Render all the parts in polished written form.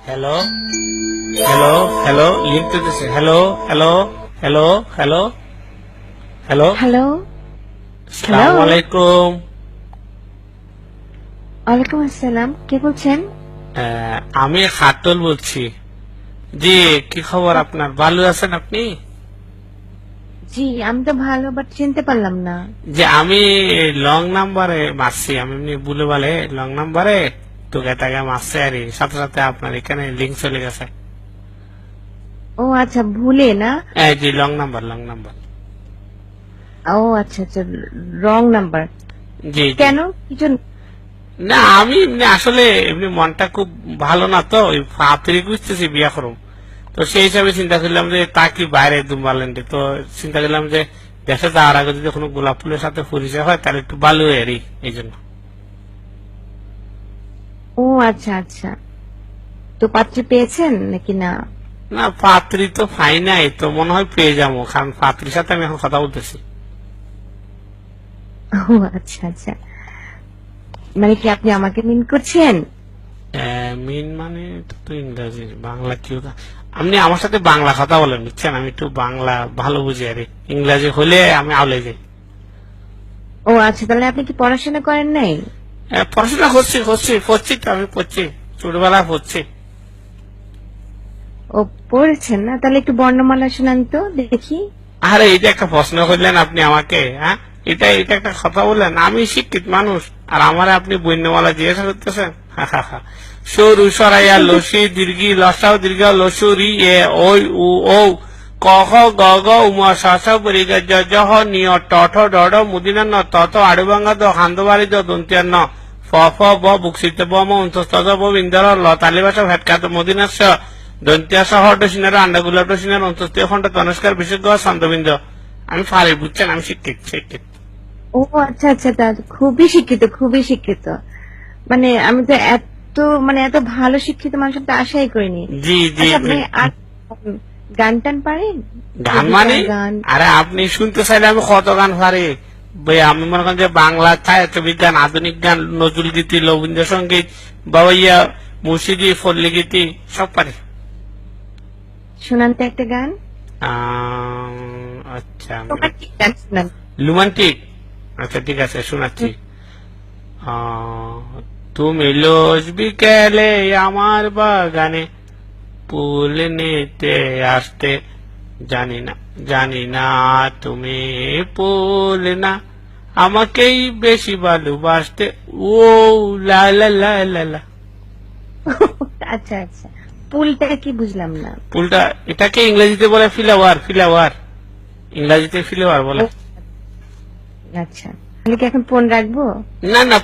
Hello hello hello link দিতেছে। Hello hello hello hello hello hello. Hello. আসসালামু আলাইকুম। ওয়ালাইকুম আসসালাম, কে বলছেন? আমি খাটল বলছি। জি, কি খবর আপনার? ভালো আছেন আপনি? জি, আমি তো ভালো, বাট চিনতে পারলাম না। যে আমি লং নাম্বারে মারছি, আমি এমনি বলে বলে লং নাম্বারে তোকে তাকে মারছে আর সাথে সাথে আপনার এখানে লিঙ্ক চলে গেছে। ও আচ্ছা, ভুলে না? জি, লং নাম্বার লং নাম্বার। ও আচ্ছা আচ্ছা, রং নাম্বার। জি জি। কেন, কি জন্য? না, আমি এমনি আসলে এমনি মনটা খুব ভালো না, তো ওই ফাতরি বুঝতেছি বিয়া করুম। তো সেই হিসাবে চিন্তা করলাম যে তা কি বাইরে দুম্বারল্যান্ডে, তো চিন্তা করলাম যে দেশে যাওয়ার আগে যদি কোনো গোলাপ ফুলের সাথে পরিচয় হয় তাহলে একটু ভালো হয় আর এই জন্য। ও আচ্ছা আচ্ছা, তো পাত্রী পেয়েছেন নাকি না? না, পাত্রী তো পাই নাই, তো মনে হয় পেয়ে যাবো, কারণ পাত্রীর সাথে আমি এখন কথা বলতেছি। ও আচ্ছা আচ্ছা, মানে কি আপনি আমাকে মিন করছেন? মিন মানে তো ইংরেজি, বাংলা কি ওটা? আপনি আমার সাথে বাংলা কথা বলেন, বুঝছেন? আমি একটু বাংলা ভালো বুঝি আর ইংরেজি হলে আমি আউলে যাই। ও আচ্ছা, তাহলে আপনি কি পড়াশোনা করেন নাই? পড়াশোনা করছি করছি পড়ছি, তো আমি পড়ছি, ছোটবেলা পড়ছি। ও, পড়েছেন না? তাহলে একটু বর্ণমালা শোনান তো দেখি। আরে এইটা একটা প্রশ্ন করলেন আপনি আমাকে, হ্যাঁ? এটা এটা একটা কথা বললেন? আমি শিক্ষিত মানুষ আর আমার আপনি বন্যমালা জিজ্ঞাসা করতেছেন? সরু সরাইয়া লসি দীর্ঘি লসাও দীর্ঘ লসুরি এ ওই উ ও ক খ গ গ উমা শস পরিগ জ জ হ নিয় ট ঠ ড ঢ মুদিনা ন ত ত আড়ুবাঙ্গা দ হান্দবাড়ি দ দন্তিয়া ন ফ ফ ব বুকসিত ব ম অন্তস্থ ব বিন্দর ল তালিবাসা ভেটকাত মদিনাস দন্তিয়া সহ ডসিনার আন্ডাগুলা ডসিনার অন্তস্থীয় খন্ড তনস্কার বিশেষ ছন্দবিন্দ। আমি পারি, বুঝছেন? আমি শিক্ষিত শিক্ষিত। ও আচ্ছা আচ্ছা, তা খুবই শিক্ষিত, খুবই শিক্ষিত। মানে আমি তো এত ভালো শিক্ষিত মানুষ তো আশাই করিনি। জি জি। আচ্ছা, আপনি আর গান টান পারেন? গান কবিতা, মানে? গান? আরে আপনি শুনতে চাইলে আমি কত গান পারি। আমি মনে করেন যে বাংলা ছায়াছবিজ্ঞান, আধুনিক গান, নজরুল গীতি, রবীন্দ্রসঙ্গীত, বাবাইয়া, মুর্শিদি, ফল্লি গীতি সব পারি। শোনান তো একটা গান। আচ্ছা, রোমান্টিক গান শোনান। রোমান্টিক? আচ্ছা ঠিক আছে, শোনাচ্ছি। তুমি লোজ বিকেলে আমার বাগানে ফুল নিতে আসতে, জানি না জানি না তুমি ফুল না, আমাকেই বেশি ভালোবাসতে। ও লা লা লা লা লা। আচ্ছা আচ্ছা, পুলটা কি বুঝলাম না। ফুলটা এটাকে ইংরেজিতে বলে ফ্লাওয়ার, ফ্লাওয়ার ইংরেজিতে ফ্লাওয়ার বলে। ও, আচ্ছা, তাহলে কি এখন ফোন রাখবো? না না,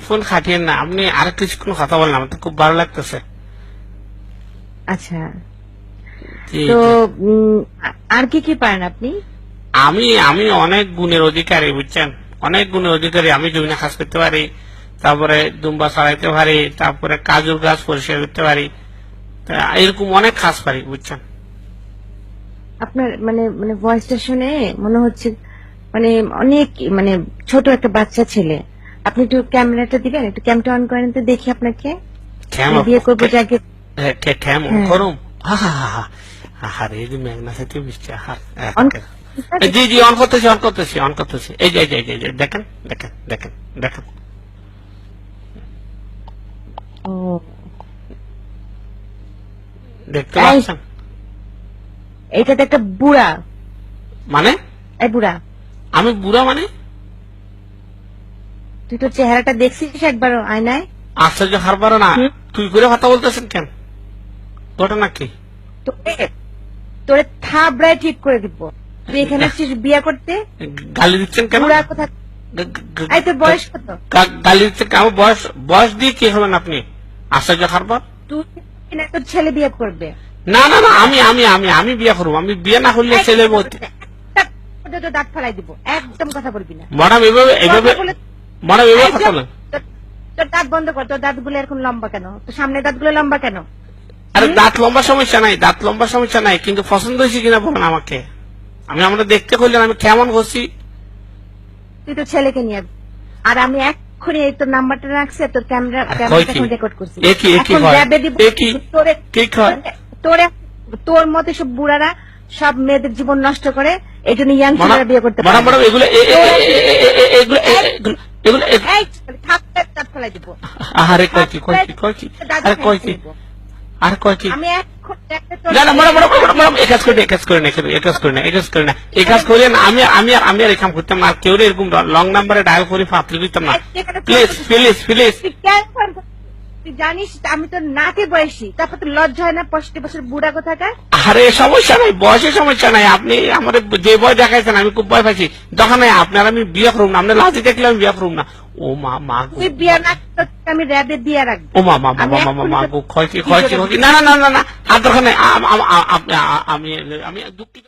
ফোন খাটিয়ে না, আপনি আর কিছুক্ষণ কথা বলেন, আমার তো খুব ভালো লাগতেছে। আচ্ছা, জি তো জি। আর কি কি পারেন আপনি? আমি আমি অনেক গুণের অধিকারী, বুঝছেন? অনেক গুণের অধিকারী। আমি জমিনে কাজ করতে পারি, তারপরে দুম্বা ছড়াইতে পারি, তারপরে কাজুর গাছ পরিষ্কার করতে পারি, এরকম অনেক কাজ পারি, বুঝছেন? আপনার মানে মানে ভয়েসটা শুনে মনে হচ্ছে মানে অনেক মানে ছোট একটা বাচ্চা ছেলে। আপনি একটু ক্যামেরাটা দিবেন, একটু ক্যামটা অন করেন তো দেখি আপনাকে। আমি বিয়ে করবো যাকে। কেমন হ্যাঁ, করুম? আহারে এই যে মেঘনা সাথে বৃষ্টি, অন। জি জি, অন করতেছি অন করতেছি অন করতেছি। এই যে এই যে এই যে, এই যে, দেখেন দেখেন দেখেন দেখেন। ও, দেখতে এই, পাচ্ছেন? এইটা তো একটা বুড়া। মানে? এই বুড়া, আমি বুড়া মানে? তুই তো চেহারাটা দেখছিস একবার আয়নায়? আশ্চর্য, হারবার না। হুম? তুই করে কথা বলতেছেন কেন? ঘটনা কি? তোরে তোরে থাবড়ায় ঠিক করে দিব। তুই এখানে আসছিস বিয়ে করতে? গালি দিচ্ছেন কেন? বুড়া কোথা? এই তোর বয়স কত? গালি দিচ্ছেন কেন? বয়স বয়স দিয়ে কি হবেন আপনি? আশ্চর্য, হারবার। তুই কিনা তোর ছেলে বিয়ে করবে? না না না, আমি আমি আমি আমি বিয়ে করবো। আমি বিয়ে না করলে ছেলে তোর দাঁত ফালাই দিব, একদম কথা বলবি না। ম্যাডাম এভাবে এভাবে, কথা বলে ম্যাডাম এভাবে কথা একদম। বলেন? তোর দাঁত বন্ধ কর, তোর দাঁতগুলো এরকম লম্বা কেন? তোর সামনে দাঁতগুলো লম্বা কেন? আরে দাঁত লম্বা সমস্যা নাই, দাঁত লম্বা সমস্যা নাই, কিন্তু পছন্দ হয়েছে কিনা বলেন আমাকে। আমরা দেখতে করলেন আমি কেমন করছি। তুই তো ছেলেকে নিয়ে, আর আমি এক্ষুনি এই তোর নাম্বারটা রাখছে, তোর ক্যামেরা কয় কি? রেকর্ড করছি। এ কি এখন হয়? র্যাবে দিব এ কি? তোরে কি হয়? তোর মতে সব বুড়ারা সব মেয়েদের জীবন নষ্ট করে, এই জন্য ইয়াং ছেলেরা বিয়ে করতে পারে ম্যাডাম না। ম্যাডাম এগুলো এগুলো এগুলো এই থাপ্পড় দাঁত ফেলাই দিব। আরে কয় কি আরে কয় কি আর কয় কি আমি এখন একটা তোর- না না ম্যাডাম ম্যাডাম এই কাজ করে না আমি আর এই কাম করতাম না, আর কেউ এরকম লং নাম্বারে ডায়াল করে ফাপড়ি দিতাম না, প্লিজ প্লিজ প্লিজ। তুই কেন করবি? তুই জানিস আমি তো নাতি বয়সী, তারপর তো লজ্জা হয় না 65 বছর বুড়া কোথাকার? আরে সমস্যা নাই, বয়সের সমস্যা নাই, আপনি আমার যে বয় দেখাইছেন আমি খুব ভয় পাইছি, তখন আপনার আমি বিয়ে করুম না, আপনার লাজি দেখলে আমি বিয়ে করুম না। ও মা মা গো, তুই বিয়ে না করতে আমি র্যাবে দিয়ে রাখবো। ও মা গো, ক্ষয় কি না না না না না আর দরকার নেই, আমি দুঃখিত।